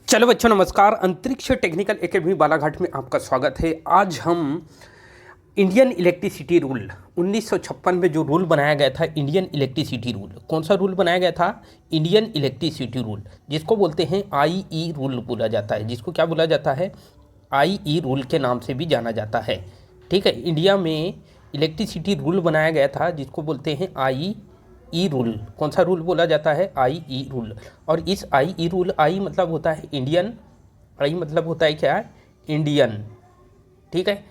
चलो बच्चों नमस्कार। अंतरिक्ष टेक्निकल एकेडमी बालाघाट में आपका स्वागत है। आज हम इंडियन इलेक्ट्रिसिटी रूल 1956 में जो रूल बनाया गया था, इंडियन इलेक्ट्रिसिटी रूल, कौन सा रूल बनाया गया था? इंडियन इलेक्ट्रिसिटी रूल, जिसको बोलते हैं आईई रूल बोला जाता है। जिसको क्या बोला जाता है? आईई रूल के नाम से भी जाना जाता है। ठीक है, इंडिया में इलेक्ट्रिसिटी रूल बनाया गया था जिसको बोलते हैं आई रूल। कौन सा रूल बोला जाता है? I rule. और इस आई रूल, आई मतलब होता है इंडियन, आई मतलब होता है क्या? इंडियन। ठीक है,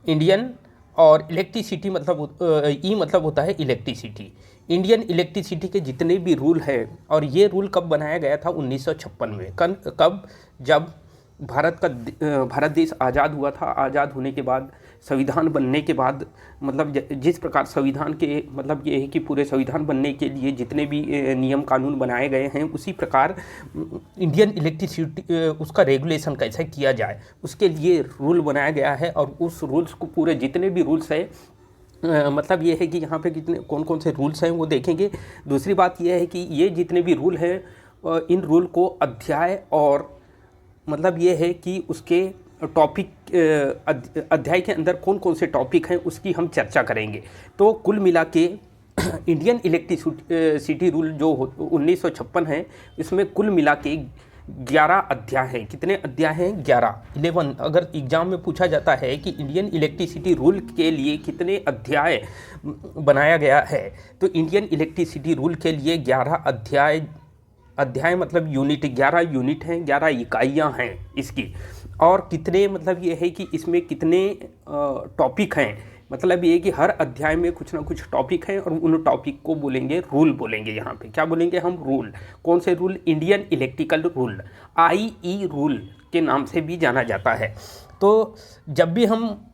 इंडियन। और इलेक्ट्रिसिटी मतलब ई मतलब होता है इलेक्ट्रिसिटी। इंडियन इलेक्ट्रिसिटी के जितने भी रूल है, और ये रूल कब बनाया गया था? 1956 में। कब? जब भारत देश आज़ाद हुआ था। आज़ाद होने के बाद, संविधान बनने के बाद, मतलब जिस प्रकार संविधान के मतलब ये है कि पूरे संविधान बनने के लिए जितने भी नियम कानून बनाए गए हैं, उसी प्रकार इंडियन इलेक्ट्रिसिटी उसका रेगुलेशन कैसे किया जाए, उसके लिए रूल बनाया गया है। और उस रूल्स को, पूरे जितने भी रूल्स हैं, मतलब ये है कि यहाँ पे कितने कौन कौन से रूल्स हैं वो देखेंगे। दूसरी बात ये है कि ये जितने भी रूल हैं, इन रूल को अध्याय, और मतलब ये है कि उसके टॉपिक, अध्याय के अंदर कौन कौन से टॉपिक हैं उसकी हम चर्चा करेंगे। तो कुल मिला के इंडियन इलेक्ट्रिसिटी रूल जो 1956 है, इसमें कुल मिला के 11 अध्याय हैं। कितने अध्याय हैं? 11। अगर एग्जाम में पूछा जाता है कि इंडियन इलेक्ट्रिसिटी रूल के लिए कितने अध्याय बनाया गया है, तो इंडियन इलेक्ट्रिसिटी रूल के लिए 11 अध्याय मतलब यूनिट, 11 यूनिट हैं, 11 इकाइयाँ हैं इसकी। और कितने, मतलब ये है कि इसमें कितने टॉपिक हैं, मतलब ये है कि हर अध्याय में कुछ ना कुछ टॉपिक हैं, और उन टॉपिक को बोलेंगे रूल, बोलेंगे। यहाँ पे क्या बोलेंगे हम? रूल। कौन से rule? Indian electrical rule, IE rule के नाम से भी जाना जाता है। तो जब भी हम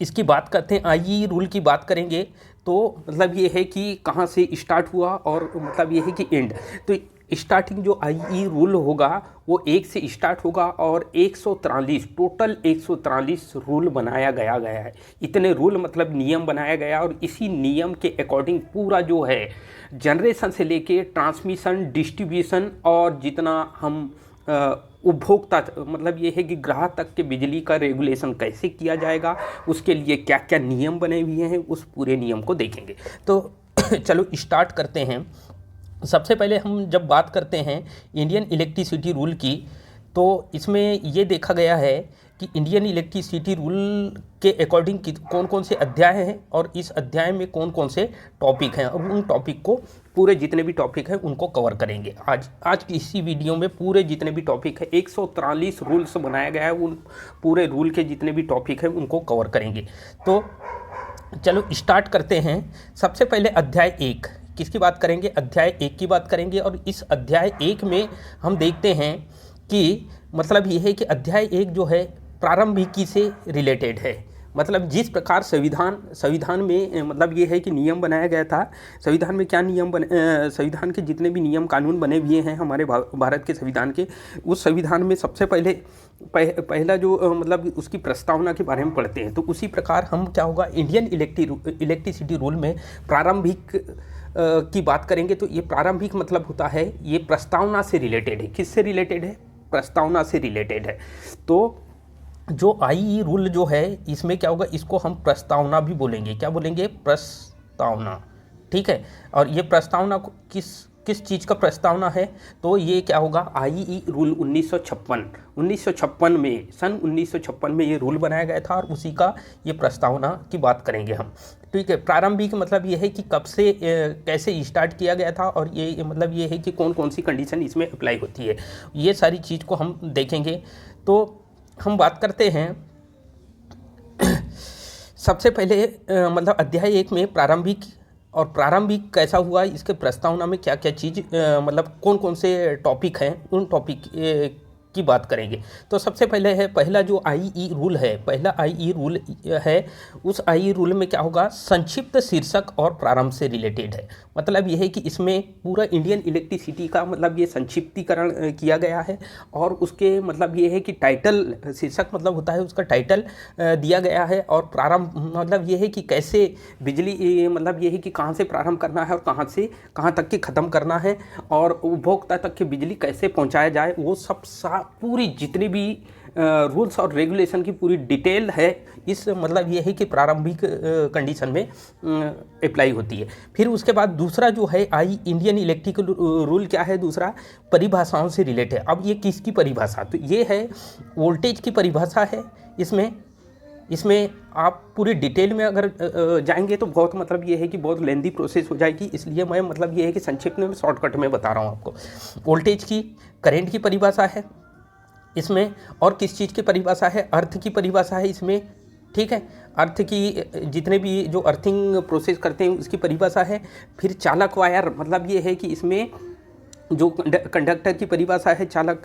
इसकी बात करते हैं, आईई रूल की बात करेंगे, तो मतलब ये है कि कहाँ से स्टार्ट हुआ, और मतलब ये है कि एंड। तो स्टार्टिंग जो आईई रूल होगा वो 1 से स्टार्ट होगा, और 143 टोटल 143 रूल बनाया गया है। इतने रूल मतलब नियम बनाया गया, और इसी नियम के अकॉर्डिंग पूरा जो है, जनरेशन से लेके ट्रांसमिशन, डिस्ट्रीब्यूशन, और जितना हम उपभोक्ता, मतलब ये है कि ग्राहक तक के बिजली का रेगुलेशन कैसे किया जाएगा, उसके लिए क्या क्या नियम बने हुए हैं, उस पूरे नियम को देखेंगे। तो चलो स्टार्ट करते हैं। सबसे पहले हम जब बात करते हैं इंडियन इलेक्ट्रिसिटी रूल की, तो इसमें ये देखा गया है कि इंडियन इलेक्ट्रिसिटी रूल के अकॉर्डिंग कौन कौन से अध्याय हैं, और इस अध्याय में कौन कौन से टॉपिक हैं। और उन टॉपिक को, पूरे जितने भी टॉपिक हैं उनको कवर करेंगे आज की इसी वीडियो में। पूरे जितने भी टॉपिक हैं, 143 रूल्स बनाया गया है, उन पूरे रूल के जितने भी टॉपिक हैं उनको कवर करेंगे। तो चलो स्टार्ट करते हैं। सबसे पहले अध्याय 1 किसकी बात करेंगे? अध्याय 1 की बात करेंगे। और इस अध्याय 1 में हम देखते हैं कि मतलब ये है कि अध्याय 1 जो है प्रारंभिकी से रिलेटेड है। मतलब जिस प्रकार संविधान में मतलब ये है कि नियम बनाया गया था। संविधान में क्या नियम संविधान के जितने भी नियम कानून बने हुए हैं हमारे भारत के संविधान के, उस संविधान में सबसे पहला जो मतलब उसकी प्रस्तावना के बारे में पढ़ते हैं। तो उसी प्रकार हम क्या होगा, इंडियन इलेक्ट्रिसिटी रूल में प्रारंभिक की बात करेंगे। तो ये प्रारंभिक मतलब होता है, ये प्रस्तावना से रिलेटेड है। किससे रिलेटेड है? प्रस्तावना से रिलेटेड है। तो जो आईई रूल जो है, इसमें क्या होगा, इसको हम प्रस्तावना भी बोलेंगे। क्या बोलेंगे? प्रस्तावना। ठीक है। और ये प्रस्तावना किस चीज़ का प्रस्तावना है? तो ये क्या होगा, आईई रूल 1956 में, सन 1956 में ये रूल बनाया गया था, और उसी का ये प्रस्तावना की बात करेंगे हम। ठीक है। प्रारंभिक मतलब ये है कि कब से कैसे स्टार्ट किया गया था, और ये मतलब ये है कि कौन कौन सी कंडीशन इसमें अप्लाई होती है, ये सारी चीज़ को हम देखेंगे। तो हम बात करते हैं सबसे पहले मतलब अध्याय 1 में प्रारंभिक, और प्रारंभिक कैसा हुआ, इसके प्रस्तावना में क्या क्या चीज़ मतलब कौन कौन से टॉपिक हैं, उन टॉपिक की बात करेंगे। तो सबसे पहले है पहला जो आईई रूल है, पहला आईई रूल है, उस आईई रूल में क्या होगा, संक्षिप्त शीर्षक और प्रारंभ से रिलेटेड है। मतलब यह है कि इसमें पूरा इंडियन इलेक्ट्रिसिटी का मतलब ये संक्षिप्तीकरण किया गया है, और उसके मतलब ये है कि टाइटल, शीर्षक मतलब होता है उसका टाइटल दिया गया है, और प्रारंभ मतलब ये है कि कैसे बिजली, मतलब ये है कि कहाँ से प्रारंभ करना है और कहाँ तक के ख़त्म करना है, और उपभोक्ता तक के बिजली कैसे पहुँचाया जाए, वो सब पूरी जितनी भी रूल्स और रेगुलेशन की पूरी डिटेल है, इस मतलब ये है कि प्रारंभिक कंडीशन में अप्लाई होती है। फिर उसके बाद दूसरा जो है इंडियन इलेक्ट्रिकल रूल क्या है, दूसरा परिभाषाओं से रिलेट है। अब ये किसकी परिभाषा, तो ये है वोल्टेज की परिभाषा है। इसमें आप पूरी डिटेल में अगर जाएंगे तो बहुत मतलब ये है कि बहुत लेंदी प्रोसेस हो जाएगी, इसलिए मैं मतलब ये है कि संक्षिप्त में शॉर्टकट में बता रहा हूँ आपको। वोल्टेज की, करंट की परिभाषा है इसमें, और किस चीज़ की परिभाषा है, अर्थ की परिभाषा है इसमें, ठीक है। अर्थ की जितने भी जो अर्थिंग प्रोसेस करते हैं उसकी परिभाषा है। फिर चालक वायर, मतलब ये है कि इसमें जो कंडक्टर की परिभाषा है, चालक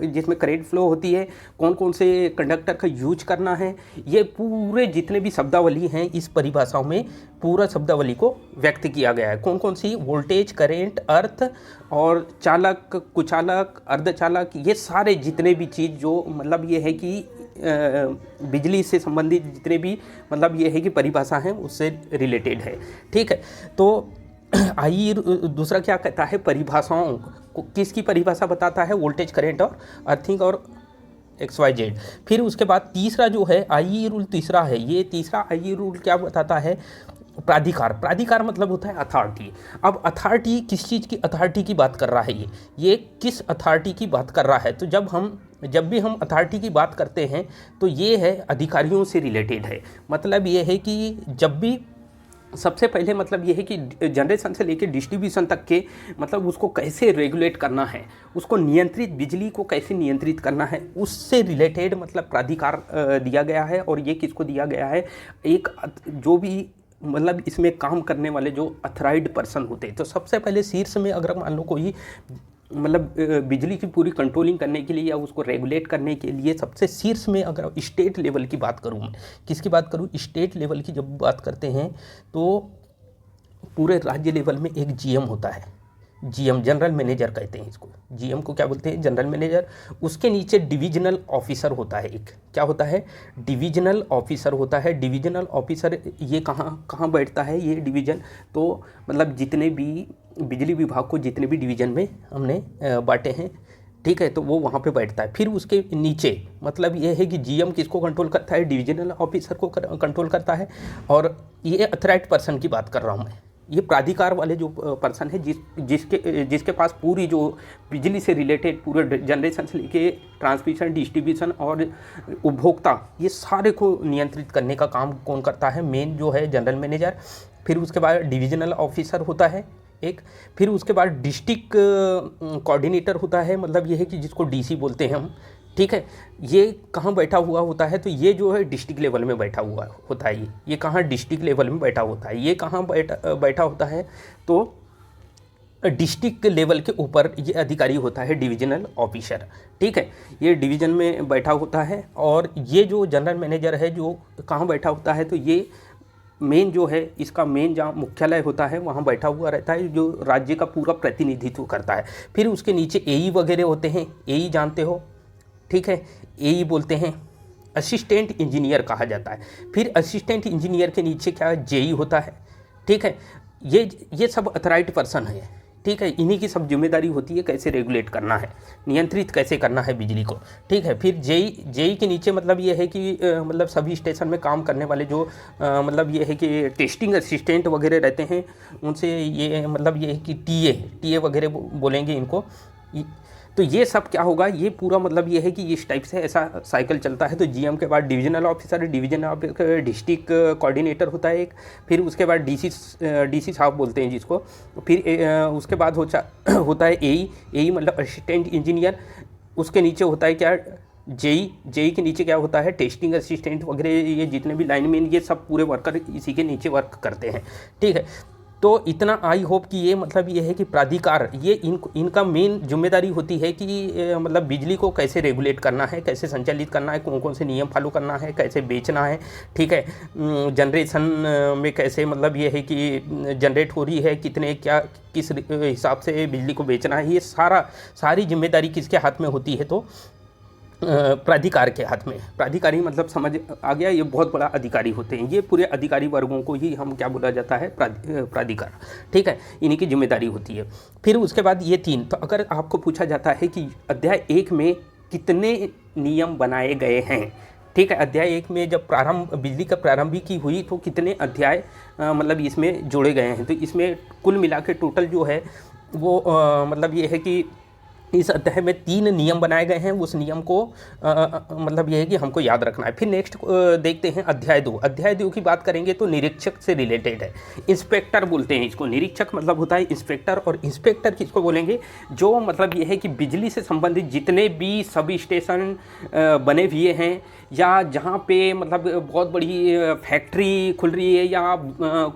जिसमें करंट फ्लो होती है, कौन कौन से कंडक्टर का यूज करना है, ये पूरे जितने भी शब्दावली हैं इस परिभाषाओं में पूरा शब्दावली को व्यक्त किया गया है। कौन कौन सी, वोल्टेज, करंट, अर्थ और चालक, कुचालक, अर्धचालक, ये सारे जितने भी चीज़ जो मतलब ये है कि बिजली से संबंधित जितने भी मतलब ये है कि परिभाषा हैं उससे रिलेटेड है, ठीक है। तो आइए दूसरा क्या कहता है, परिभाषाओं को, किसकी परिभाषा बताता है, वोल्टेज, करंट और अर्थिंग और XYZ। फिर उसके बाद तीसरा जो है आईई रूल, तीसरा है ये, तीसरा आईई रूल क्या बताता है, प्राधिकार। प्राधिकार मतलब होता है अथॉरिटी। अब अथॉरिटी किस चीज़ की अथॉरिटी की बात कर रहा है, ये किस अथॉरिटी की बात कर रहा है, तो जब भी हम अथॉरिटी की बात करते हैं तो ये है अधिकारियों से रिलेटेड है। मतलब ये है कि जब भी सबसे पहले मतलब ये है कि जनरेशन से लेकर डिस्ट्रीब्यूशन तक के मतलब उसको कैसे रेगुलेट करना है, उसको नियंत्रित, बिजली को कैसे नियंत्रित करना है, उससे रिलेटेड मतलब प्राधिकार दिया गया है। और ये किसको दिया गया है, एक जो भी मतलब इसमें काम करने वाले जो अथराइज्ड पर्सन होते हैं। तो सबसे पहले शीर्ष में अगर मान लो कोई मतलब बिजली की पूरी कंट्रोलिंग करने के लिए या उसको रेगुलेट करने के लिए सबसे शीर्ष में अगर स्टेट लेवल की बात करूँ, मैं किसकी बात करूँ, स्टेट लेवल की जब बात करते हैं तो पूरे राज्य लेवल में एक जीएम होता है, जीएम जनरल मैनेजर कहते हैं इसको, जीएम को क्या बोलते हैं, जनरल मैनेजर। उसके नीचे डिविजनल ऑफिसर होता है, एक क्या होता है, डिविजनल ऑफिसर होता है। डिविजनल ऑफिसर ये कहाँ बैठता है, ये डिवीजन, तो मतलब जितने भी बिजली विभाग को जितने भी डिवीजन में हमने बांटे हैं, ठीक है, तो वो वहाँ पे बैठता है। फिर उसके नीचे मतलब ये है कि जीएम किसको कंट्रोल करता है, डिविजनल ऑफिसर को कंट्रोल करता है। और ये अथॉराइज्ड पर्सन की बात कर रहा हूँ मैं, ये प्राधिकार वाले जो पर्सन है जिसके पास पूरी जो बिजली से रिलेटेड पूरे जनरेशन से लेके ट्रांसमिशन, डिस्ट्रीब्यूशन और उपभोक्ता, ये सारे को नियंत्रित करने का काम कौन करता है, मेन जो है जनरल मैनेजर। फिर उसके बाद डिविजनल ऑफिसर होता है एक। फिर उसके बाद डिस्ट्रिक्ट कोऑर्डिनेटर होता है, मतलब ये है कि जिसको डीसी बोलते हैं हम, ठीक है। ये कहाँ बैठा हुआ होता है, तो ये जो है डिस्ट्रिक्ट लेवल में बैठा हुआ होता है। ये कहाँ डिस्ट्रिक्ट लेवल में बैठा होता है, ये कहाँ बैठा होता है, तो डिस्ट्रिक्ट लेवल के ऊपर ये अधिकारी होता है डिविजनल ऑफिसर, ठीक है। ये डिवीज़न में बैठा होता है। और ये जो जनरल मैनेजर है जो कहाँ बैठा होता है, तो ये मेन जो है इसका मेन जहाँ मुख्यालय होता है वहाँ बैठा हुआ रहता है, जो राज्य का पूरा प्रतिनिधित्व करता है। फिर उसके नीचे एई वगैरह होते हैं, एई जानते हो, ठीक है, एई बोलते हैं, असिस्टेंट इंजीनियर कहा जाता है। फिर असिस्टेंट इंजीनियर के नीचे क्या है, जेई होता है, ठीक है। ये सब अथॉराइज्ड पर्सन है, ठीक है। इन्हीं की सब जिम्मेदारी होती है कैसे रेगुलेट करना है, नियंत्रित कैसे करना है बिजली को, ठीक है। फिर जेई के नीचे मतलब ये है कि मतलब सभी स्टेशन में काम करने वाले जो मतलब ये है कि टेस्टिंग असिस्टेंट वगैरह रहते हैं, उनसे ये मतलब ये है कि टीए वगैरह बोलेंगे इनको। तो ये सब क्या होगा, ये पूरा मतलब ये है कि इस टाइप से ऐसा साइकिल चलता है। तो जीएम के बाद divisional officer, division officer, district coordinator होता है एक। फिर उसके बाद डीसी साहब बोलते हैं जिसको। फिर उसके बाद होता है एई मतलब असिस्टेंट इंजीनियर। उसके नीचे होता है क्या, जेई के नीचे क्या होता है, टेस्टिंग असिस्टेंट वगैरह, ये जितने भी लाइनमैन, ये सब पूरे वर्कर इसी के नीचे वर्क करते हैं, ठीक है। तो इतना आई होप कि ये मतलब ये है कि प्राधिकार ये इनका मेन जिम्मेदारी होती है कि मतलब बिजली को कैसे रेगुलेट करना है, कैसे संचालित करना है, कौन कौन से नियम फॉलो करना है, कैसे बेचना है, ठीक है। जनरेशन में कैसे मतलब ये है कि जनरेट हो रही है, कितने क्या किस हिसाब से बिजली को बेचना है, ये सारी जिम्मेदारी किसके हाथ में होती है, तो प्राधिकार के हाथ में। प्राधिकारी मतलब समझ आ गया, ये बहुत बड़ा अधिकारी होते हैं। ये पूरे अधिकारी वर्गों को ही हम क्या बोला जाता है, प्राधिकार, ठीक है। इन्हीं की जिम्मेदारी होती है। फिर उसके बाद ये तीन, तो अगर आपको पूछा जाता है कि अध्याय 1 में कितने नियम बनाए गए हैं। ठीक है, अध्याय 1 में जब प्रारंभ बिजली का प्रारंभिकी हुई तो कितने अध्याय मतलब इसमें जोड़े गए हैं। तो इसमें कुल मिला के टोटल जो है वो मतलब ये है कि इस अध्याय में 3 नियम बनाए गए हैं। उस नियम को मतलब ये है कि हमको याद रखना है। फिर नेक्स्ट देखते हैं अध्याय 2। अध्याय 2 की बात करेंगे तो निरीक्षक से रिलेटेड है। इंस्पेक्टर बोलते हैं इसको। निरीक्षक मतलब होता है इंस्पेक्टर, और इंस्पेक्टर किसको बोलेंगे, जो मतलब ये है कि बिजली से संबंधित जितने भी सब स्टेशन बने हुए हैं या जहाँ पे मतलब बहुत बड़ी फैक्ट्री खुल रही है या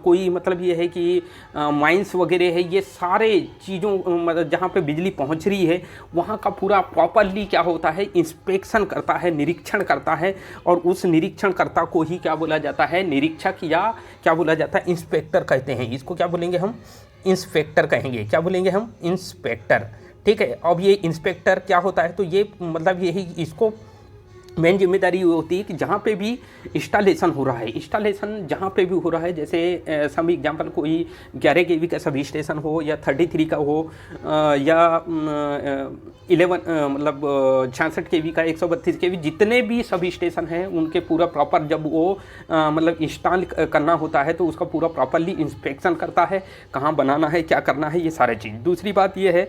कोई मतलब ये है कि माइंस वगैरह है, ये सारे चीज़ों मतलब जहाँ पे बिजली पहुँच रही है वहाँ का पूरा प्रॉपरली क्या होता है, इंस्पेक्शन करता है, निरीक्षण करता है। और उस निरीक्षणकर्ता को ही क्या बोला जाता है, निरीक्षक या क्या बोला जाता है, इंस्पेक्टर कहते हैं। इसको क्या बोलेंगे हम, इंस्पेक्टर कहेंगे। क्या बोलेंगे हम, इंस्पेक्टर। ठीक है, अब ये इंस्पेक्टर क्या होता है, तो ये मतलब यही इसको मेन जिम्मेदारी ये होती है कि जहाँ पे भी इंस्टॉलेशन हो रहा है, इंस्टॉलेशन जहाँ पे भी हो रहा है, जैसे सम एग्जांपल कोई 11 केवी का सब स्टेशन हो या 33 का हो या 11 मतलब 66 केवी का 132 केवी, जितने भी सब स्टेशन हैं उनके पूरा प्रॉपर जब वो मतलब इंस्टॉल करना होता है तो उसका पूरा प्रॉपरली इंस्पेक्शन करता है, कहाँ बनाना है, क्या करना है, ये सारे चीज़। दूसरी बात ये है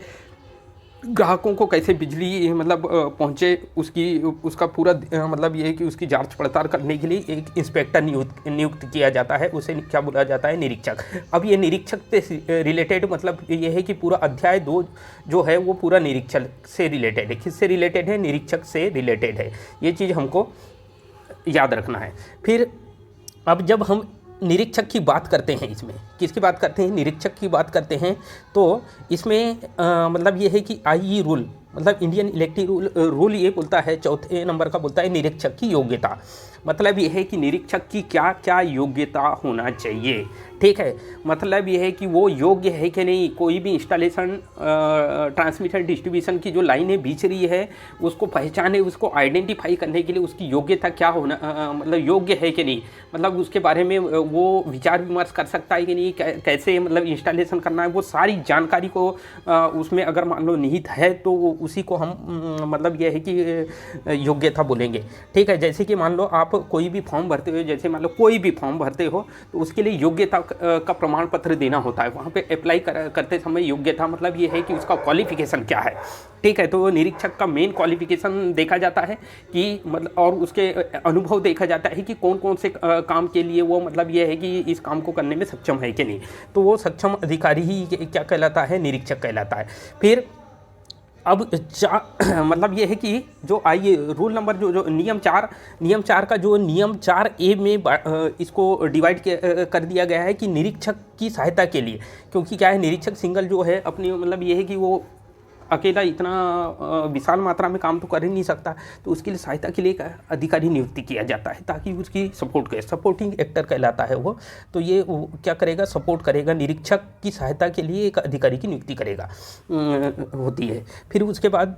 ग्राहकों को कैसे बिजली मतलब पहुँचे, उसका पूरा मतलब ये है कि उसकी जांच पड़ताल करने के लिए एक इंस्पेक्टर नियुक्त किया जाता है, उसे क्या बोला जाता है, निरीक्षक। अब ये निरीक्षक से रिलेटेड मतलब ये है कि पूरा अध्याय 2 जो है वो पूरा निरीक्षक से रिलेटेड है। किससे रिलेटेड है, निरीक्षक से रिलेटेड है। ये चीज़ हमको याद रखना है। फिर अब जब हम निरीक्षक की बात करते हैं, इसमें किसकी बात करते हैं, निरीक्षक की बात करते हैं, तो इसमें मतलब ये है कि आईई रूल मतलब इंडियन इलेक्ट्रिक रूल ये बोलता है, चौथे नंबर का बोलता है निरीक्षक की योग्यता। मतलब ये है कि निरीक्षक की क्या क्या योग्यता होना चाहिए। ठीक है, मतलब ये है कि वो योग्य है कि नहीं, कोई भी इंस्टॉलेशन ट्रांसमिशन डिस्ट्रीब्यूशन की जो लाइनें बीच रही है उसको पहचाने, उसको आइडेंटिफाई करने के लिए उसकी योग्यता क्या होना मतलब योग्य है कि नहीं, मतलब उसके बारे में वो विचार विमर्श कर सकता है कि नहीं, कैसे मतलब इंस्टॉलेशन करना है, वो सारी जानकारी को उसमें अगर मान लो निहित है तो उसी को हम मतलब ये है कि योग्यता बोलेंगे। ठीक है, जैसे कि मान लो आप कोई भी फॉर्म भरते हो, जैसे मान लो कोई भी फॉर्म भरते हो तो उसके लिए योग्यता का प्रमाण पत्र देना होता है। वहाँ पे अप्लाई करते समय योग्यता मतलब ये है कि उसका क्वालिफिकेशन क्या है। ठीक है, तो निरीक्षक का मेन क्वालिफिकेशन देखा जाता है कि मतलब, और उसके अनुभव देखा जाता है कि कौन कौन से काम के लिए वो मतलब ये है कि इस काम को करने में सक्षम है कि नहीं। तो वो सक्षम अधिकारी ही क्या कहलाता है, निरीक्षक कहलाता है। फिर अब मतलब ये है कि जो आइए रूल नंबर जो नियम 4 का जो नियम 4A में इसको डिवाइड कर दिया गया है कि निरीक्षक की सहायता के लिए, क्योंकि क्या है, निरीक्षक सिंगल जो है अपनी मतलब ये है कि वो अकेला इतना विशाल मात्रा में काम तो कर ही नहीं सकता, तो उसके लिए सहायता के लिए एक अधिकारी नियुक्ति किया जाता है ताकि उसकी सपोर्ट करे, सपोर्टिंग एक्टर कहलाता है वो। तो ये क्या करेगा, सपोर्ट करेगा, निरीक्षक की सहायता के लिए एक अधिकारी की नियुक्ति करेगा होती है। फिर उसके बाद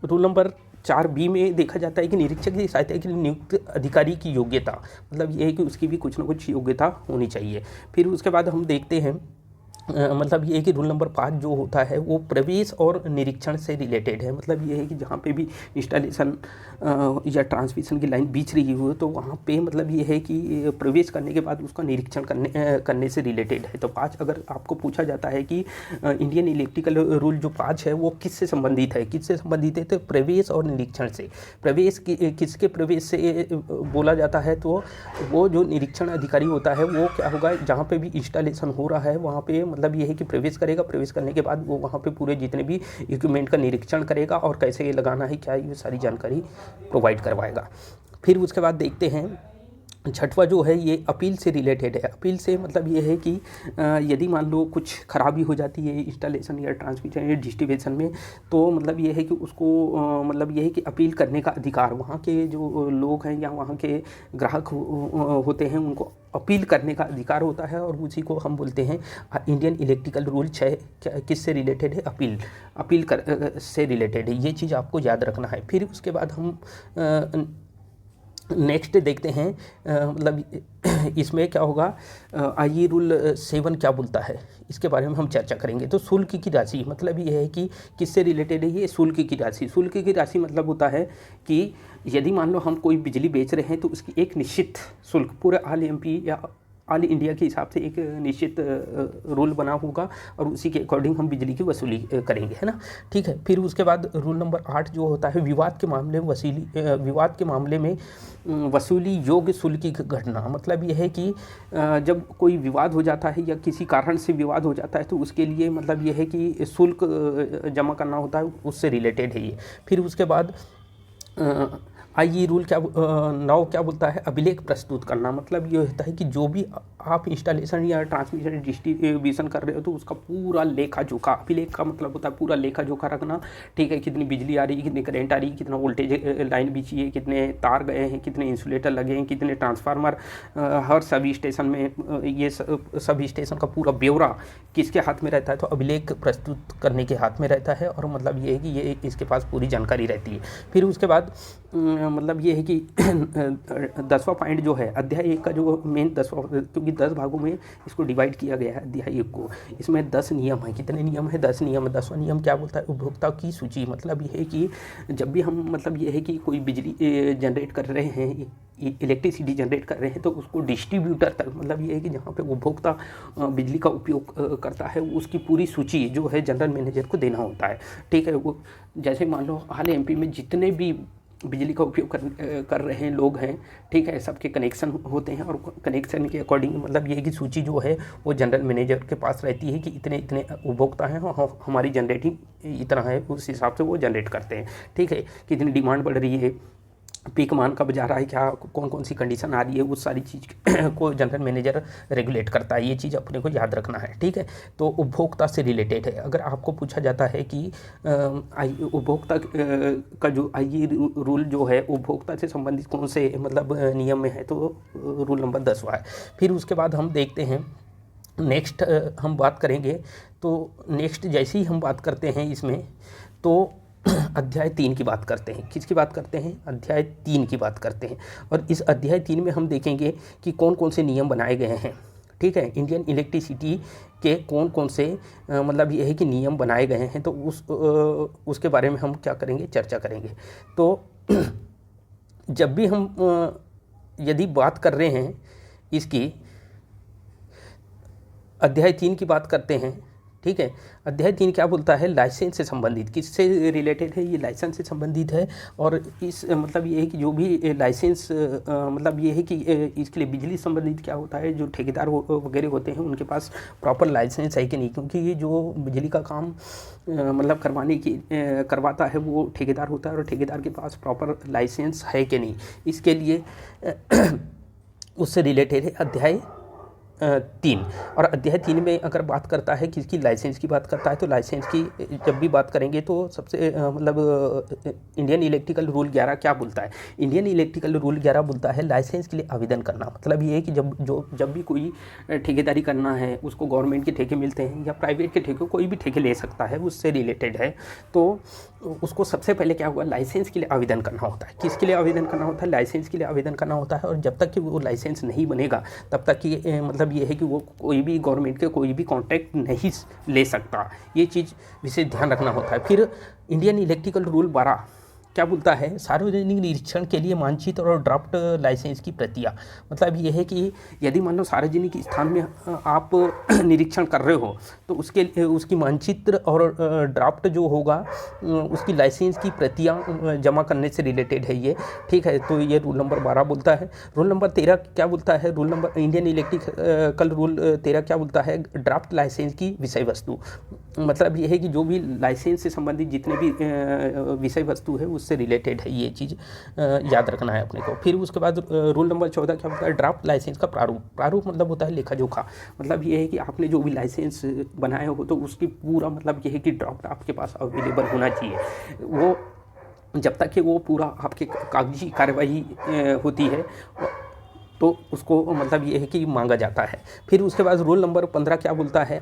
रूल नंबर 4B में देखा जाता है कि निरीक्षक की सहायता के लिए नियुक्त अधिकारी की योग्यता मतलब ये है कि उसकी भी कुछ ना कुछ योग्यता होनी चाहिए। फिर उसके बाद हम देखते हैं मतलब ये है कि रूल नंबर 5 जो होता है वो प्रवेश और निरीक्षण से रिलेटेड है। मतलब ये है कि जहाँ पे भी इंस्टॉलेशन या ट्रांसमिशन की लाइन बीच रही हो तो वहाँ पे मतलब ये है कि प्रवेश करने के बाद उसका निरीक्षण करने से रिलेटेड है। तो 5 अगर आपको पूछा जाता है कि इंडियन इलेक्ट्रिकल रूल जो 5 है वो किससे संबंधित है, किससे संबंधित है, तो प्रवेश और निरीक्षण से। प्रवेश किसके प्रवेश से बोला जाता है, तो वो जो निरीक्षण अधिकारी होता है वो क्या होगा, जहाँ पे भी इंस्टॉलेशन हो रहा है वहाँ पे मतलब ये है कि प्रवेश करेगा, प्रवेश करने के बाद वो वहाँ पे पूरे जितने भी इक्विपमेंट का निरीक्षण करेगा और कैसे ये लगाना है क्या, ये सारी जानकारी प्रोवाइड करवाएगा। फिर उसके बाद देखते हैं छठवा जो है ये अपील से रिलेटेड है। अपील से मतलब ये है कि यदि मान लो कुछ खराबी हो जाती है इंस्टॉलेशन या ट्रांसमिशन या डिस्ट्रीब्यूशन में, तो मतलब ये है कि उसको मतलब ये है कि अपील करने का अधिकार वहाँ के जो लोग हैं या वहाँ के ग्राहक होते हैं उनको अपील करने का अधिकार होता है, और उसी को हम बोलते हैं इंडियन इलेक्ट्रिकल रूल 6 किससे रिलेटेड है, अपील से रिलेटेड है। ये चीज़ आपको याद रखना है। फिर उसके बाद हम नेक्स्ट देखते हैं मतलब इसमें क्या होगा। आइए रूल 7 क्या बोलता है इसके बारे में हम चर्चा करेंगे। तो शुल्क की राशि मतलब ये है कि किससे रिलेटेड है ये, शुल्क की राशि। शुल्क की राशि मतलब होता है कि यदि मान लो हम कोई बिजली बेच रहे हैं तो उसकी एक निश्चित शुल्क पूरे ऑल एमपी या ऑल इंडिया के हिसाब से एक निश्चित रूल बना होगा और उसी के अकॉर्डिंग हम बिजली की वसूली करेंगे, है ना। ठीक है, फिर उसके बाद रूल नंबर 8 जो होता है विवाद के मामले में विवाद के मामले में वसूली योग्य शुल्क की घटना। मतलब यह है कि जब कोई विवाद हो जाता है या किसी कारण से विवाद हो जाता है तो उसके लिए मतलब यह है कि शुल्क जमा करना होता है, उससे रिलेटेड है ये। फिर उसके बाद आइए रूल क्या 9 क्या बोलता है, अभिलेख प्रस्तुत करना। मतलब ये होता है कि जो भी आप इंस्टॉलेशन या ट्रांसमिशन डिस्ट्रीब्यूशन कर रहे हो तो उसका पूरा लेखा जोखा, अभिलेख का मतलब होता है पूरा लेखा जोखा रखना। ठीक है, कितनी बिजली आ रही है, कितनी करंट आ रही है, कितना वोल्टेज लाइन बिछी है, कितने तार गए हैं, कितने इंसुलेटर लगे हैं, कितने ट्रांसफार्मर हर सभी स्टेशन में, ये सभी स्टेशन का पूरा ब्यौरा किसके हाथ में रहता है, तो अभिलेख प्रस्तुत करने के हाथ में रहता है। और मतलब ये है कि ये इसके पास पूरी जानकारी रहती है। फिर उसके बाद मतलब ये है कि 10वां पॉइंट जो है अध्याय 1 का जो मेन 10वां, क्योंकि 10 भागों में इसको डिवाइड किया गया है अध्याय 1 को। इसमें 10 नियम है। कितने नियम है? 10 नियम है। 10वां नियम क्या बोलता है, उपभोक्ता की सूची। मतलब ये है कि जब भी हम मतलब ये है कि कोई बिजली जनरेट कर रहे हैं, इलेक्ट्रिसिटी जनरेट कर रहे हैं तो उसको डिस्ट्रीब्यूटर तक, मतलब ये है कि जहाँ पे उपभोक्ता बिजली का उपयोग करता है उसकी पूरी सूची जो है जनरल मैनेजर को देना होता है। ठीक है, वो जैसे मान लो हाल एमपी में जितने भी बिजली का उपयोग कर रहे हैं लोग हैं, ठीक है, सबके कनेक्शन होते हैं और कनेक्शन के अकॉर्डिंग मतलब ये है कि सूची जो है वो जनरल मैनेजर के पास रहती है कि इतने इतने उपभोक्ता हैं और हमारी जनरेटिंग इतना है, उस हिसाब से वो जनरेट करते हैं। ठीक है, कितनी डिमांड बढ़ रही है, पीक मान कब जा रहा है, क्या कौन कौन सी कंडीशन आ रही है, उस सारी चीज़ को जनरल मैनेजर रेगुलेट करता है। ये चीज़ अपने को याद रखना है। ठीक है, तो उपभोक्ता से रिलेटेड है। अगर आपको पूछा जाता है कि उपभोक्ता का जो आईई रूल जो है उपभोक्ता से संबंधित कौन से मतलब नियम में है, तो रूल नंबर 10वां है। फिर उसके बाद हम देखते हैं नेक्स्ट हम बात करेंगे। तो नेक्स्ट जैसे ही हम बात करते हैं इसमें तो अध्याय 3 की बात करते हैं। किसकी बात करते हैं? अध्याय 3 की बात करते हैं। और इस अध्याय 3 में हम देखेंगे कि कौन कौन से नियम बनाए गए हैं। ठीक है, इंडियन इलेक्ट्रिसिटी के कौन कौन से मतलब ये है कि नियम बनाए गए हैं, तो उसके बारे में हम क्या करेंगे, चर्चा करेंगे। तो जब भी हम यदि बात कर रहे हैं इसकी, अध्याय 3 की बात करते हैं। ठीक है, अध्याय 3 क्या बोलता है, लाइसेंस से संबंधित। किससे रिलेटेड है? ये लाइसेंस से संबंधित है। और इस मतलब ये है कि जो भी लाइसेंस मतलब ये है कि इसके लिए बिजली संबंधित क्या होता है, जो ठेकेदार वगैरह होते हैं उनके पास प्रॉपर लाइसेंस है कि नहीं, क्योंकि ये जो बिजली का काम मतलब करवाता है वो ठेकेदार होता है और ठेकेदार के पास प्रॉपर लाइसेंस है कि नहीं, इसके लिए उससे रिलेटेड है अध्याय 3। और अध्याय 3 में अगर बात करता है किसकी, लाइसेंस की बात करता है। तो लाइसेंस की जब भी बात करेंगे तो सबसे मतलब इंडियन इलेक्ट्रिकल रूल 11 क्या बोलता है? इंडियन इलेक्ट्रिकल रूल 11 बोलता है लाइसेंस के लिए आवेदन करना। मतलब ये है कि जब भी कोई ठेकेदारी करना है, उसको गवर्नमेंट के ठेके मिलते हैं या प्राइवेट के ठेके, कोई भी ठेके ले सकता है, उससे रिलेटेड है। तो उसको सबसे पहले क्या हुआ, लाइसेंस के लिए आवेदन करना होता है। किसके लिए आवेदन करना होता है? लाइसेंस के लिए आवेदन करना होता है। और जब तक कि वो लाइसेंस नहीं बनेगा तब तक कि मतलब ये है कि वो कोई भी गवर्नमेंट के कोई भी कॉन्ट्रैक्ट नहीं ले सकता। ये चीज़ विशेष ध्यान रखना होता है। फिर इंडियन इलेक्ट्रिकल रूल 12 क्या बोलता है, सार्वजनिक निरीक्षण के लिए मानचित्र और ड्राफ्ट लाइसेंस की प्रतियां। मतलब ये है कि यदि मान लो सार्वजनिक स्थान में आप निरीक्षण कर रहे हो तो उसकी मानचित्र और ड्राफ्ट जो होगा उसकी लाइसेंस की प्रतियां जमा करने से रिलेटेड है ये। ठीक है, तो ये रूल नंबर 12 बोलता है। रूल नंबर 13 क्या बोलता है, इंडियन इलेक्ट्रिकल रूल 13 क्या बोलता है, ड्राफ्ट लाइसेंस की विषय वस्तु। मतलब ये है कि जो भी लाइसेंस से संबंधित जितने भी विषय वस्तु है उससे रिलेटेड है, ये चीज़ याद रखना है अपने को। फिर उसके बाद रूल नंबर 14 क्या होता है, ड्राफ्ट लाइसेंस का प्रारूप। प्रारूप मतलब होता है लेखा जोखा। मतलब ये है कि आपने जो भी लाइसेंस बनाया हो तो उसकी पूरा मतलब ये है कि ड्राफ्ट आपके पास अवेलेबल होना चाहिए। वो जब तक कि वो पूरा आपके कागजी कार्यवाही होती है तो उसको मतलब ये है कि मांगा जाता है। फिर उसके बाद रूल नंबर 15 क्या बोलता है,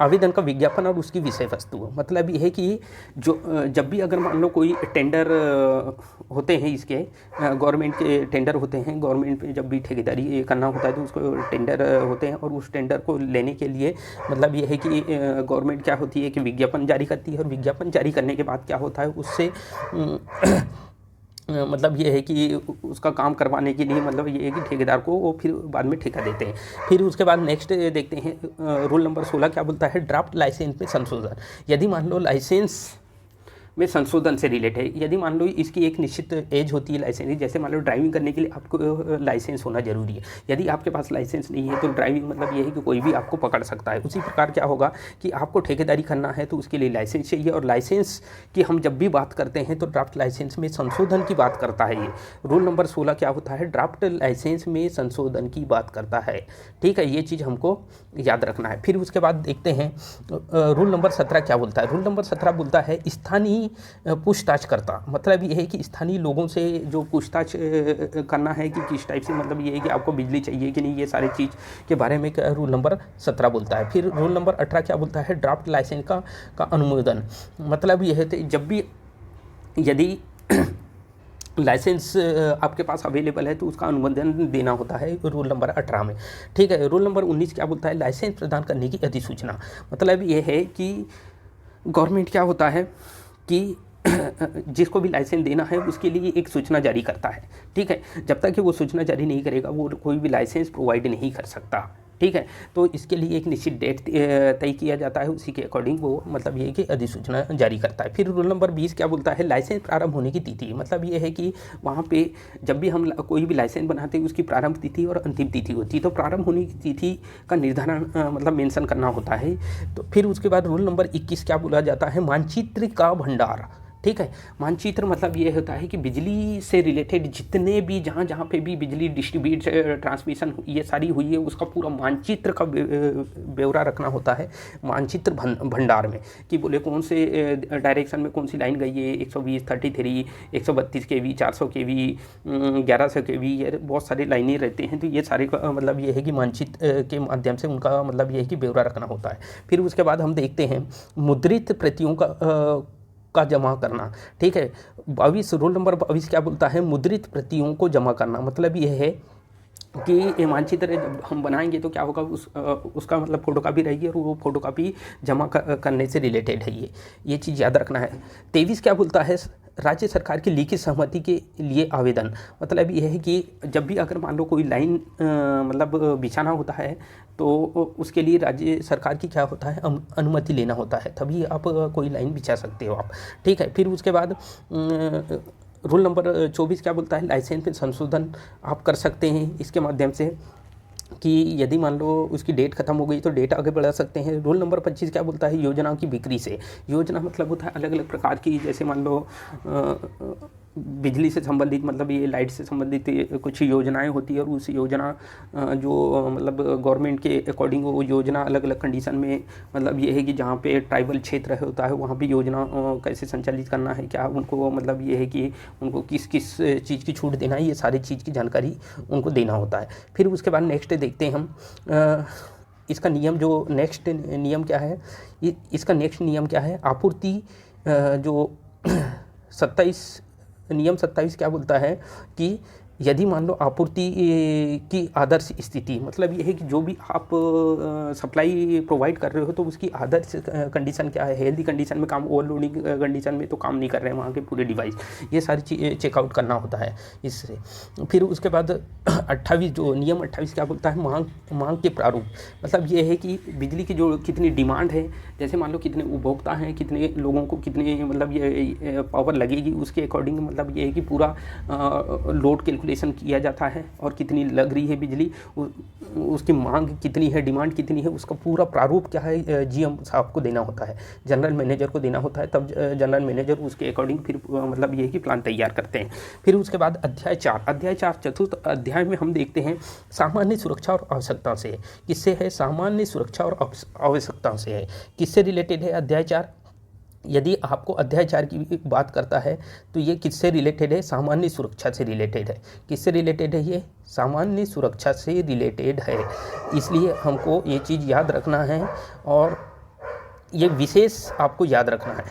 आवेदन का विज्ञापन और उसकी विषय वस्तु। मतलब ये है कि जो जब भी अगर मान लो कोई टेंडर होते हैं, इसके गवर्नमेंट के टेंडर होते हैं, गवर्नमेंट पे जब भी ठेकेदारी करना होता है तो उसको टेंडर होते हैं, और उस टेंडर को लेने के लिए मतलब ये है कि गवर्नमेंट क्या होती है कि विज्ञापन जारी करती है, और विज्ञापन जारी करने के बाद क्या होता है उससे मतलब ये है कि उसका काम करवाने के लिए मतलब ये है कि ठेकेदार को वो फिर बाद में ठेका देते हैं। फिर उसके बाद नेक्स्ट देखते हैं रूल नंबर 16 क्या बोलता है, ड्राफ्ट लाइसेंस में संशोधन। यदि मान लो लाइसेंस में संशोधन से रिलेटेड है, यदि मान लो इसकी एक निश्चित एज होती है लाइसेंस की, जैसे मान लो ड्राइविंग करने के लिए आपको लाइसेंस होना जरूरी है, यदि आपके पास लाइसेंस नहीं है तो ड्राइविंग मतलब ये है कि कोई भी आपको पकड़ सकता है। उसी प्रकार क्या होगा कि आपको ठेकेदारी करना है तो उसके लिए लाइसेंस चाहिए, और लाइसेंस की हम जब भी बात करते हैं तो ड्राफ्ट लाइसेंस में संशोधन की बात करता है। ये रूल नंबर 16 क्या होता है, ड्राफ्ट लाइसेंस में संशोधन की बात करता है। ठीक है, ये चीज़ हमको याद रखना है। फिर उसके बाद देखते हैं रूल नंबर 17 क्या बोलता है। रूल नंबर 17 बोलता है स्थानीय पूछताछ करता। मतलब ये है कि स्थानीय लोगों से जो पूछताछ करना है कि किस टाइप से, मतलब ये है कि आपको बिजली चाहिए कि नहीं, ये सारी चीज़ के बारे में रूल नंबर 17 बोलता है। फिर रूल नंबर 18 क्या बोलता है, ड्राफ्ट लाइसेंस का अनुमोदन। मतलब ये है जब भी यदि लाइसेंस आपके पास अवेलेबल है तो उसका अनुमोदन देना होता है रूल नंबर 18 में। ठीक है, रूल नंबर 19 क्या बोलता है, लाइसेंस प्रदान करने की अधिसूचना। मतलब ये है कि गवर्नमेंट क्या होता है कि जिसको भी लाइसेंस देना है उसके लिए एक सूचना जारी करता है। ठीक है, जब तक कि वो सूचना जारी नहीं करेगा वो कोई भी लाइसेंस प्रोवाइड नहीं कर सकता। ठीक है, तो इसके लिए एक निश्चित डेट तय किया जाता है, उसी के अकॉर्डिंग वो मतलब ये है कि अधिसूचना जारी करता है। फिर रूल नंबर 20 क्या बोलता है, लाइसेंस प्रारंभ होने की तिथि। मतलब ये है कि वहाँ पे जब भी हम कोई भी लाइसेंस बनाते हैं उसकी प्रारंभ तिथि और अंतिम तिथि होती है, तो प्रारंभ होने की तिथि का निर्धारण मतलब मेंशन करना होता है। तो फिर उसके बाद रूल नंबर 21 क्या बोला जाता है, मानचित्र का भंडार। ठीक है, मानचित्र मतलब ये होता है कि बिजली से रिलेटेड जितने भी जहाँ पे भी बिजली डिस्ट्रीब्यूट ट्रांसमिशन ये सारी हुई है उसका पूरा मानचित्र का ब्यौरा रखना होता है मानचित्र भंडार में, कि बोले कौन से डायरेक्शन में कौन सी लाइन गई है, 120, 33, 132 kV, 400 kV, 1100 kV, ये बहुत सारी लाइनें रहते हैं। तो ये सारे मतलब ये है कि मानचित्र के माध्यम से उनका मतलब ये है कि ब्यौरा रखना होता है। फिर उसके बाद हम देखते हैं मुद्रित प्रतियों का जमा करना। ठीक है, 22 रूल नंबर 22 क्या बोलता है, मुद्रित प्रतियों को जमा करना। मतलब यह है कि ये मानचित्र जब हम बनाएंगे तो क्या होगा, उसका मतलब फोटोकॉपी रहेगी और वो फोटोकॉपी जमा करने से रिलेटेड है। ये चीज़ याद रखना है। 23 क्या बोलता है, राज्य सरकार की लिखित सहमति के लिए आवेदन। मतलब ये है कि जब भी अगर मान लो कोई लाइन मतलब बिछाना होता है तो उसके लिए राज्य सरकार की क्या होता है, अनुमति लेना होता है, तभी आप कोई लाइन बिछा सकते हो आप। ठीक है, फिर उसके बाद रूल नंबर 24 क्या बोलता है, लाइसेंस में संशोधन आप कर सकते हैं इसके माध्यम से, कि यदि मान लो उसकी डेट खत्म हो गई तो डेट आगे बढ़ा सकते हैं। रूल नंबर 25 क्या बोलता है, योजनाओं की बिक्री से। योजना मतलब होता है अलग अलग प्रकार की, जैसे मान लो बिजली से संबंधित मतलब ये लाइट से संबंधित कुछ योजनाएं होती है, और उस योजना जो मतलब गवर्नमेंट के अकॉर्डिंग वो योजना अलग अलग कंडीशन में मतलब ये है कि जहाँ पे ट्राइबल क्षेत्र होता है वहाँ पे योजना कैसे संचालित करना है, क्या उनको मतलब ये है कि उनको किस किस चीज़ की छूट देना है, ये सारी चीज़ की जानकारी उनको देना होता है। फिर उसके बाद नेक्स्ट देखते हैं हम इसका नियम, जो नेक्स्ट नियम क्या है, इसका नेक्स्ट नियम क्या है, आपूर्ति जो 27 क्या बोलता है कि यदि मान लो आपूर्ति की आदर्श स्थिति, मतलब ये है कि जो भी आप सप्लाई प्रोवाइड कर रहे हो तो उसकी आदर्श कंडीशन क्या है, हेल्दी कंडीशन में काम, ओवरलोडिंग कंडीशन में तो काम नहीं कर रहे हैं वहाँ के पूरे डिवाइस, ये सारी चीज़ें चेकआउट करना होता है इससे। फिर उसके बाद 28 जो नियम 28 क्या बोलता है, मांग के प्रारूप। मतलब ये है कि बिजली की जो कितनी डिमांड है, जैसे मान लो कितने उपभोक्ता हैं, कितने लोगों को कितने मतलब ये पावर लगेगी, उसके अकॉर्डिंग मतलब ये है कि पूरा लोड कैलकुलेशन किया जाता है, और कितनी लग रही है बिजली, उसकी मांग कितनी है, डिमांड कितनी है, उसका पूरा प्रारूप क्या है जीएम साहब को देना होता है, जनरल मैनेजर को देना होता है, तब जनरल मैनेजर उसके अकॉर्डिंग फिर मतलब ये है कि प्लान तैयार करते हैं। फिर उसके बाद अध्याय 4 चतुर्थ अध्याय में हम देखते हैं सामान्य सुरक्षा और आवश्यकता से। किससे है, सामान्य सुरक्षा और आवश्यकता से है। किससे रिलेटेड है अध्याय 4, यदि आपको अध्याय 4 की बात करता है तो ये किससे रिलेटेड है, सामान्य सुरक्षा से रिलेटेड है। किससे रिलेटेड है, ये सामान्य सुरक्षा से रिलेटेड है, इसलिए हमको ये चीज़ याद रखना है। और ये विशेष आपको याद रखना है,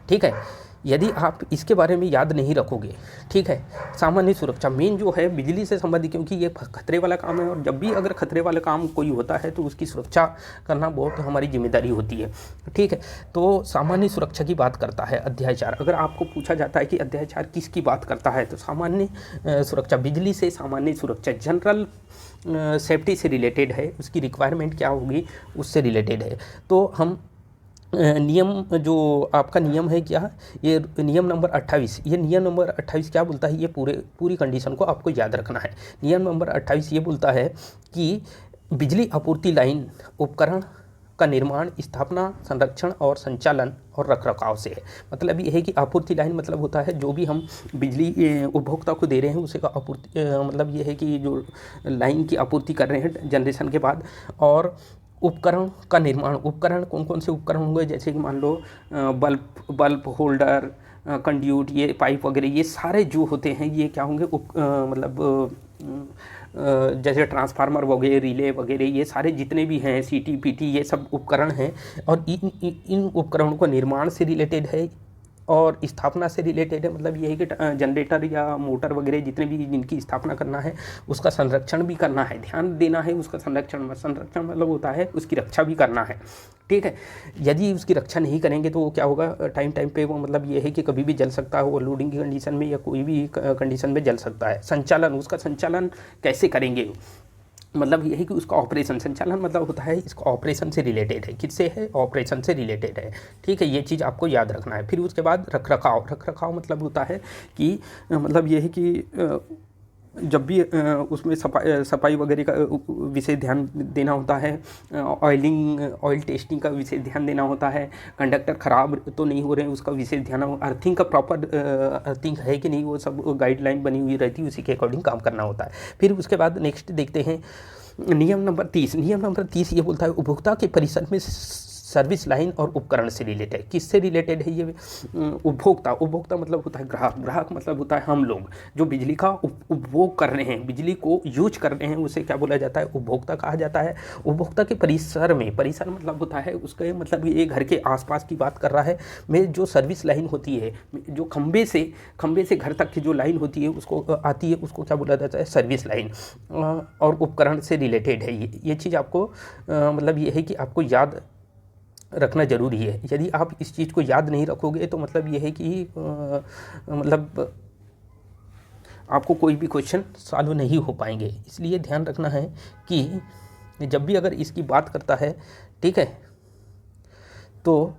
ठीक है। यदि आप इसके बारे में याद नहीं रखोगे, ठीक है, सामान्य सुरक्षा मेन जो है बिजली से संबंधित, क्योंकि ये खतरे वाला काम है, और जब भी अगर खतरे वाला काम कोई होता है तो उसकी सुरक्षा करना बहुत हमारी जिम्मेदारी होती है, ठीक है। तो सामान्य सुरक्षा की बात करता है अध्याय 4। अगर आपको पूछा जाता है कि अध्याय 4 किसकी बात करता है, तो सामान्य सुरक्षा, बिजली से सामान्य सुरक्षा, जनरल सेफ्टी से रिलेटेड है, उसकी रिक्वायरमेंट क्या होगी उससे रिलेटेड है। तो हम नियम, जो आपका नियम है क्या, ये नियम नंबर 28, ये नियम नंबर 28 क्या बोलता है, ये पूरी कंडीशन को आपको याद रखना है। नियम नंबर 28 ये बोलता है कि बिजली आपूर्ति लाइन उपकरण का निर्माण, स्थापना, संरक्षण और संचालन और रखरखाव से है। मतलब ये है कि आपूर्ति लाइन मतलब होता है जो भी हम बिजली उपभोक्ता को दे रहे हैं उसे का आपूर्ति, मतलब ये है कि जो लाइन की आपूर्ति कर रहे हैं जनरेशन के बाद, और उपकरण का निर्माण, उपकरण कौन कौन से उपकरण होंगे, जैसे कि मान लो बल्ब होल्डर, कंड्यूट, ये पाइप वगैरह, ये सारे जो होते हैं ये क्या होंगे, जैसे ट्रांसफार्मर वगैरह, रिले वगैरह, ये सारे जितने भी हैं, सीटी पीटी, ये सब उपकरण हैं, और इन उपकरणों को निर्माण से रिलेटेड है और स्थापना से रिलेटेड है। मतलब ये है कि जनरेटर या मोटर वगैरह जितने भी जिनकी स्थापना करना है उसका संरक्षण भी करना है, ध्यान देना है उसका संरक्षण मतलब होता है उसकी रक्षा भी करना है, ठीक है। यदि उसकी रक्षा नहीं करेंगे तो क्या होगा, टाइम पे वो, मतलब ये है कि कभी भी जल सकता है, ओवरलोडिंग की कंडीशन में या कोई भी कंडीशन में जल सकता है। संचालन, उसका संचालन कैसे करेंगे, मतलब ये है कि उसका ऑपरेशन, संचालन मतलब होता है इसका ऑपरेशन से रिलेटेड है, किससे है, ऑपरेशन से रिलेटेड है, ठीक है। ये चीज़ आपको याद रखना है। फिर उसके बाद रखरखाव, रखरखाव मतलब होता है कि मतलब ये है कि जब भी उसमें सफाई वगैरह का विशेष ध्यान देना होता है, ऑयल टेस्टिंग का विशेष ध्यान देना होता है, कंडक्टर ख़राब तो नहीं हो रहे हैं उसका विशेष ध्यान, अर्थिंग का प्रॉपर अर्थिंग है कि नहीं, वो सब गाइडलाइन बनी हुई रहती है, उसी के अकॉर्डिंग काम करना होता है। फिर उसके बाद नेक्स्ट देखते हैं नियम नंबर 30। नियम नंबर 30 ये बोलता है उपभोक्ता के परिसर में सर्विस लाइन और उपकरण से रिलेटेड है। किससे रिलेटेड है ये, उपभोक्ता, उपभोक्ता मतलब होता है ग्राहक, ग्राहक मतलब होता है हम लोग जो बिजली का उपभोग कर रहे हैं, बिजली को यूज कर रहे हैं, उसे क्या बोला जाता है, उपभोक्ता कहा जाता है। उपभोक्ता के परिसर में, परिसर मतलब होता है उसके मतलब ये घर के आसपास की बात कर रहा है, में जो सर्विस लाइन होती है, जो खंबे से घर तक की जो लाइन होती है उसको आती है, उसको क्या बोला जाता है, सर्विस लाइन, और उपकरण से रिलेटेड है ये चीज़ आपको मतलब ये है कि आपको याद रखना ज़रूरी है। यदि आप इस चीज़ को याद नहीं रखोगे तो मतलब ये है कि मतलब आपको कोई भी क्वेश्चन सॉल्व नहीं हो पाएंगे। इसलिए ध्यान रखना है कि जब भी अगर इसकी बात करता है, ठीक है, तो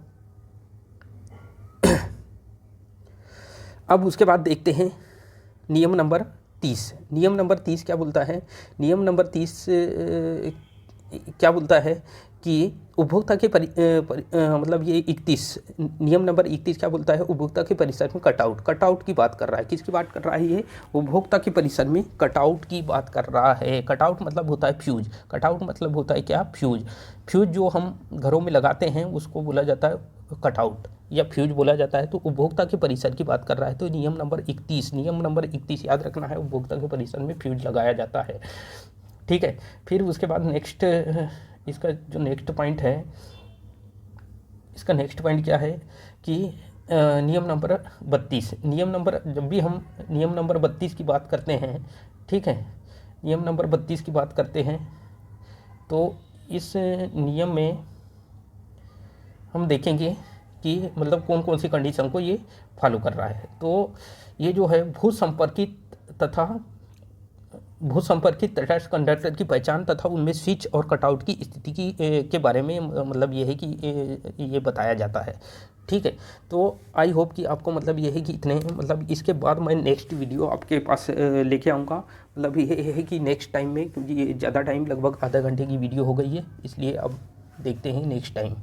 अब उसके बाद देखते हैं नियम नंबर 30। नियम नंबर 30 क्या बोलता है, नियम नंबर 30 क्या बोलता है कि उपभोक्ता के मतलब ये 31, नियम नंबर 31 क्या बोलता है, उपभोक्ता के परिसर में कटआउट की बात कर रहा है। किसकी बात कर रहा है ये, उपभोक्ता के परिसर में कटआउट की बात कर रहा है। कटआउट मतलब होता है फ्यूज, कटआउट मतलब होता है क्या, फ्यूज। फ्यूज जो हम घरों में लगाते हैं उसको बोला जाता है कटआउट या फ्यूज बोला जाता है। तो उपभोक्ता के परिसर की बात कर रहा है, तो नियम नंबर 31 याद रखना है, उपभोक्ता के परिसर में फ्यूज लगाया जाता है, ठीक है। फिर उसके बाद नेक्स्ट, इसका जो नेक्स्ट पॉइंट है, इसका नेक्स्ट पॉइंट क्या है कि नियम नंबर 32, जब भी हम नियम नंबर 32 की बात करते हैं, ठीक है, नियम नंबर 32 की बात करते हैं, तो इस नियम में हम देखेंगे कि मतलब कौन कौन सी कंडीशन को ये फॉलो कर रहा है। तो ये जो है भू संपर्कित तटस्थ कंडक्टर की पहचान तथा उनमें स्विच और कटआउट की स्थिति के बारे में मतलब ये है कि ये बताया जाता है, ठीक है। तो आई होप कि आपको मतलब ये है कि इतने, मतलब इसके बाद मैं नेक्स्ट वीडियो आपके पास लेके आऊँगा। मतलब ये है कि नेक्स्ट टाइम में, क्योंकि ये ज़्यादा टाइम लगभग आधा घंटे की वीडियो हो गई है, इसलिए अब देखते हैं नेक्स्ट टाइम।